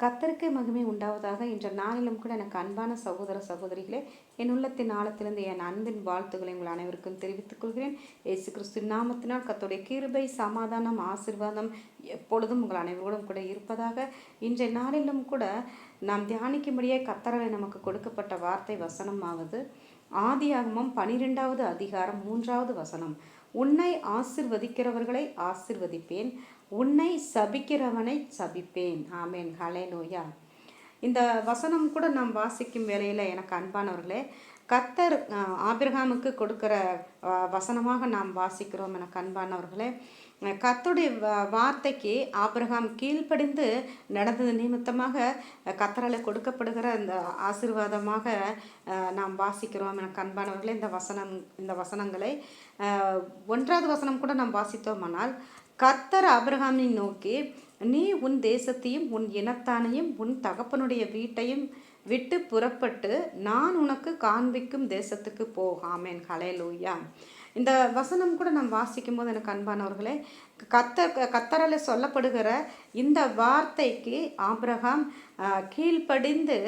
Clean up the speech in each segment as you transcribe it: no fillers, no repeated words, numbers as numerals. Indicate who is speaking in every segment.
Speaker 1: கர்த்தருக்கே மகிமை உண்டாவதாக. இன்ற நாளிலும் கூட எனக்கு அன்பான சகோதர சகோதரிகளே, என் உள்ளத்தின் ஆழத்திலிருந்து என் அன்பின் வாழ்த்துக்களை உங்கள் அனைவருக்கும் தெரிவித்துக் கொள்கிறேன். இயேசு கிறிஸ்துவின் நாமத்தினால் கர்த்தருடைய கிருபை, சமாதானம், ஆசீர்வாதம் எப்பொழுதும் உங்கள் அனைவரோடும் கூட இருப்பதாக. இன்றைய நாளிலும் கூட நாம் தியானிக்கும்படியே கர்த்தரால் நமக்கு கொடுக்கப்பட்ட வார்த்தை வசனமாவது ஆதியாகமம் 12வது அதிகாரம் 3வது வசனம். உன்னை ஆசிர்வதிக்கிறவர்களை ஆசிர்வதிப்பேன், உன்னை சபிக்கிறவனை சபிப்பேன். ஆமேன். ஹல்லேலூயா. இந்த வசனம் கூட நாம் வாசிக்கும் வேளையில் எனக்கு அன்பானவர்களே, கர்த்தர் ஆபிரகாமுக்கு கொடுக்கிற வசனமாக நாம் வாசிக்கிறோம். எனக்கு அன்பானவர்களே, கர்த்தருடைய வார்த்தைக்கு ஆபிரகாம் கீழ்ப்படிந்து நடந்தது நிமித்தமாக கர்த்தரால் கொடுக்கப்படுகிற இந்த ஆசீர்வாதமாக நாம் வாசிக்கிறோம். எனக்கு அன்பானவர்களே, இந்த வசனங்களை 1வது வசனம் கூட நாம் வாசித்தோமானால், கர்த்தர் ஆபிரகாமை நோக்கி, நீ உன் தேசத்தையும் உன் இனத்தானையும் உன் தகப்பனுடைய வீட்டையும் விட்டு புறப்பட்டு நான் உனக்கு காண்பிக்கும் தேசத்துக்கு போ. ஆமேன். ஹல்லேலூயா. இந்த வசனம் கூட நாம் வாசிக்கும் போது எனக்கு அன்பானவர்களே, கர்த்தரால் சொல்லப்படுகிற இந்த வார்த்தைக்கு ஆபிரகாம் கீழ்ப்படிந்து,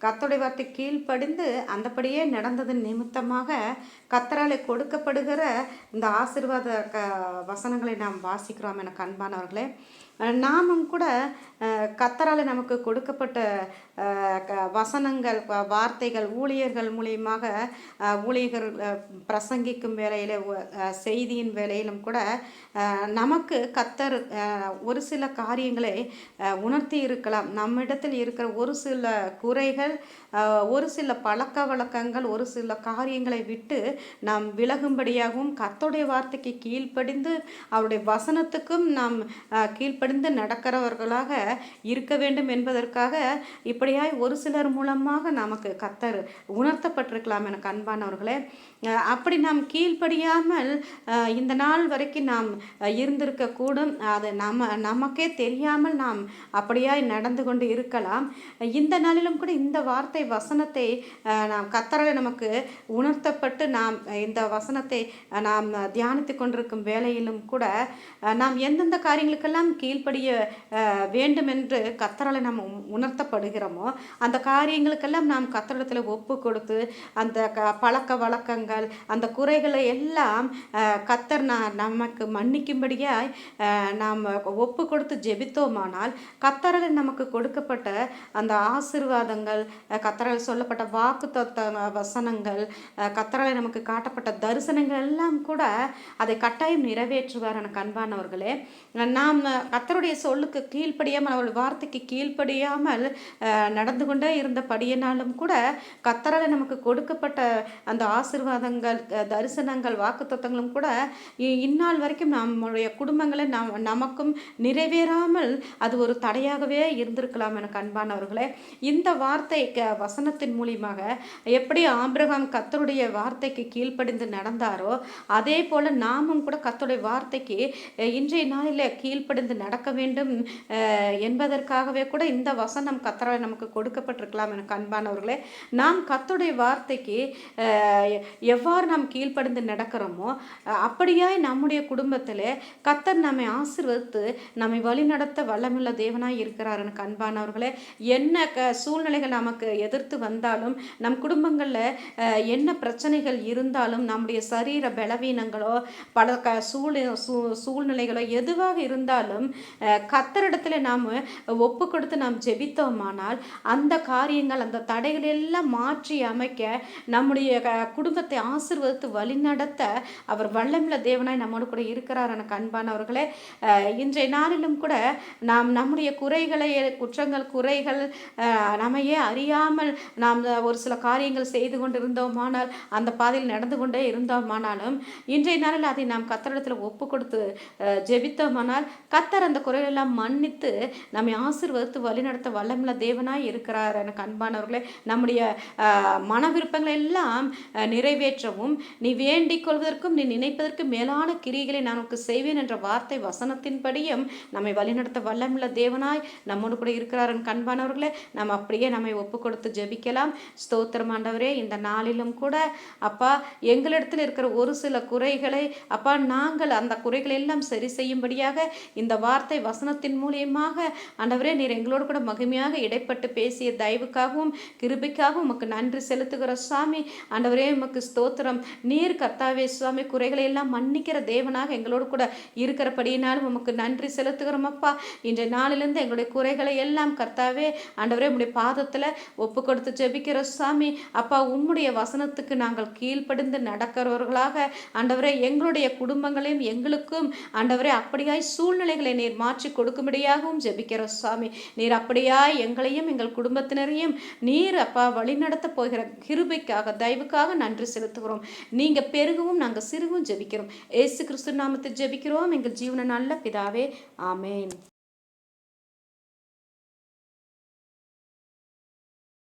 Speaker 1: கர்த்தருடைய வார்த்தை கீழ்ப்படிந்து அந்தபடியே நடந்ததன் நிமித்தமாக கர்த்தரால் கொடுக்கப்படுகிற இந்த ஆசீர்வாத வசனங்களை நாம் வாசிக்கிறோம். எனக்கு அன்பானவர்களே, நாமும் கூட கர்த்தரால் நமக்கு கொடுக்கப்பட்ட வசனங்கள், வார்த்தைகள், ஊழியர்கள் மூலியமாக ஊழியர்கள் பிரசங்கிக்கும் வேளையில், செய்தியின் வேளையிலும் கூட நமக்கு கர்த்தர் ஒரு சில காரியங்களை உணர்த்தி இருக்கலாம். நம்மிடத்தில் இருக்கிற ஒரு சில குறைகள், ஒரு சில பழக்க வழக்கங்கள், ஒரு சில காரியங்களை விட்டு நாம் விலகும்படியாகவும் கர்த்தருடைய வார்த்தைக்கு கீழ்ப்படிந்து அவருடைய வசனத்துக்கும் நாம் கீழ்ப்படிந்து நடக்கிறவர்களாக இருக்க வேண்டும் என்பதற்காக இப்படியாய் ஒரு சிலர் மூலமாக நமக்கு கர்த்தர் உணர்த்தப்பட்டிருக்கலாம். எனக்கு அன்பானவர்களே, அப்படி நாம் கீழ்ப்படியாமல் இந்த நாள் வரைக்கும் நாம் இருந்திருக்கக்கூடும். அது நமக்கே தெரியாமல் நாம் அப்படியாய் நடந்து கொண்டு இருக்கலாம். இந்த நாளிலும் கூட இந்த வார்த்தை வசனத்தை நாம் கர்த்தரால் நமக்கு உணர்த்தப்பட்டு நாம் இந்த வசனத்தை நாம் தியானித்து கொண்டிருக்கும் வேளையிலும் கூட நாம் எந்தெந்த காரியங்களுக்கெல்லாம் கீழ்ப்படிய வேண்டும் என்று கர்த்தரால் நாம் உணர்த்தப்படுகிறோமோ அந்த காரியங்களுக்கெல்லாம் நாம் கர்த்தரிடத்தில் ஒப்பு கொடுத்து அந்த பழக்க வழக்கங்கள், அந்த குறைகளை எல்லாம் கர்த்தர் நமக்கு மன்னிக்கும்படியாய் நாம் ஒப்பு கொடுத்து ஜெபித்தோமானால் கர்த்தரால் நமக்கு கொடுக்கப்பட்ட அந்த ஆசீர்வாதங்கள், கர்த்தரால் சொல்லப்பட்ட வாக்குத்தத்த வசனங்கள், கர்த்தரால் நமக்கு காட்டப்பட்ட தரிசனங்கள் எல்லாம் கூட அதை கட்டாயம் நிறைவேற்றுவார். எனக்கு அன்பானவர்களே, நாம் கர்த்தருடைய சொல்லுக்கு கீழ்ப்படியாமல், அவருடைய வார்த்தைக்கு கீழ்ப்படியாமல் நடந்து கொண்டே இருந்தபடியினாலும் கூட கர்த்தரால் நமக்கு கொடுக்கப்பட்ட அந்த ஆசீர்வாதங்கள், தரிசனங்கள், வாக்குத்தத்தங்களும் கூட இந்நாள் வரைக்கும் நம்முடைய குடும்பங்களை நமக்கும் நிறைவேறாமல் அது ஒரு தடையாகவே இருந்திருக்கலாம். எனக்கு அன்பானவர்களே, இந்த வார்த்தை வசனத்தின் மூலியமாக எப்படி ஆபிரகாம் கர்த்தருடைய வார்த்தைக்கு கீழ்ப்படிந்து நடந்தாரோ அதே போல நாமும் கூட கர்த்தருடைய வார்த்தைக்கு இன்றைய நாளில் கீழ்ப்படிந்து நடக்க வேண்டும் என்பதற்காகவே கூட இந்த வசனம் கர்த்தரால் நமக்கு கொடுக்கப்பட்டிருக்கலாம். எனக்கு அன்பானவர்களே, நாம் கர்த்தருடைய வார்த்தைக்கு எவ்வாறு நாம் கீழ்ப்படிந்து நடக்கிறோமோ அப்படியாய் நம்முடைய குடும்பத்தில் கர்த்தர் நம்மை ஆசீர்வதித்து நம்மை வழிநடத்த வல்லமுள்ள தேவனாய் இருக்கிறார். எனக்கு அன்பானவர்களே, என்ன சூழ்நிலைகள் நமக்கு எதிர்த்து வந்தாலும், நம் குடும்பங்களில் என்ன பிரச்சனைகள் இருந்தாலும், நம்முடைய சரீர பலவீனங்களோ பல சூழ்நிலைகளோ எதுவாக இருந்தாலும் கர்த்தரிடத்தில் நாம் ஒப்பு கொடுத்து நாம் ஜெபித்தோமானால் அந்த காரியங்கள், அந்த தடைகள் எல்லாம் மாற்றி அமைக்க, நம்முடைய குடும்பத்தை ஆசீர்வதித்து வழிநடத்த அவர் வல்லமுள்ள தேவனாய் நம்மோடு கூட இருக்கிறார். எனக்கு அன்பானவர்களே, இன்றைய நாளிலும் கூட நாம் நம்முடைய குறைகளை, குற்றங்கள், குறைகள் நம்மையே அறியாமல் நாம் ஒரு சில காரியங்கள் செய்து கொண்டு இருந்தோமானால், அந்த பாதையில் நடந்து கொண்டே இருந்தோமானாலும் இன்றைய நாளில் அதை நாம் கர்த்தரிடத்தில் ஒப்பு கொடுத்து ஜெபித்தோமானால் கர்த்தர் அந்த குறைகளெல்லாம் மன்னித்து நம்மை ஆசீர்வதித்து வழிநடத்த வல்லமுள்ள தேவனாய் இருக்கிறார். எனக்கு அன்பானவர்களே, நம்முடைய மன விருப்பங்களை எல்லாம் நிறைவேற்றவும், நீ வேண்டிக் கொள்வதற்கும் நீ நினைப்பதற்கும் மேலான கிரியைகளை நான் உனக்கு செய்வேன் என்ற வார்த்தை வசனத்தின்படியும் நம்மை வழிநடத்த வல்லமுள்ள தேவனாய் நம்மோடு கூட இருக்கிறார். எனக்கு அன்பானவர்களே, நாம் அப்படியே நம்மை ஒப்பு கொடுத்து ஜெபிக்கலாம். ஸ்தோத்திரம் ஆண்டவரே, இந்த நாளிலும் கூட அப்பா எங்களிடத்தில் இருக்கிற ஒரு சில குறைகளை அப்பா நாங்கள் அந்த குறைகளை எல்லாம் சரி செய்யும்படியாக இந்த வார்த்தை வசனத்தின் மூலியமாக ஆண்டவரே நீர் எங்களோடு கூட மகிமையாக இடைப்பட்டு பேசிய தயவுக்காகவும் கிருபைக்காகவும் உமக்கு நன்றி செலுத்துகிற சுவாமி. ஆண்டவரே உமக்கு ஸ்தோத்திரம். நீர் கர்த்தாவே சுவாமி குறைகளை எல்லாம் மன்னிக்கிற தேவனாக எங்களோடு கூட இருக்கிறபடியினாலும் உமக்கு நன்றி செலுத்துகிறோம் அப்பா. இன்றைய நாளிலிருந்து எங்களுடைய குறைகளை எல்லாம் கர்த்தாவே ஆண்டவரே உம்முடைய பாதத்தில் ஒப்பு கொடுத்து ஜெபிக்கிற சுவாமி. அப்பா உம்முடைய வசனத்துக்கு நாங்கள் கீழ்ப்படிந்து நடக்கிறவர்களாக ஆண்டவரே எங்களுடைய குடும்பங்களையும் எங்களுக்கும் ஆண்டவரே அப்படியாய் சூழ்நிலைகளை நீர் மாற்றி கொடுக்கும்படியாகவும் ஜெபிக்கிற சுவாமி. நீர் அப்படியாய் எங்களையும் எங்கள் குடும்பத்தினரையும் நீர் அப்பா வழிநடத்த போகிற கிருபைக்காக தயவுக்காக நன்றி செலுத்துகிறோம். நீங்க பெருகவும் நாங்கள் சிறுகவும் ஜெபிக்கிறோம். இயேசு கிறிஸ்து நாமத்தில் ஜெபிக்கிறோம் எங்கள் ஜீவன நல்ல பிதாவே. ஆமேன்.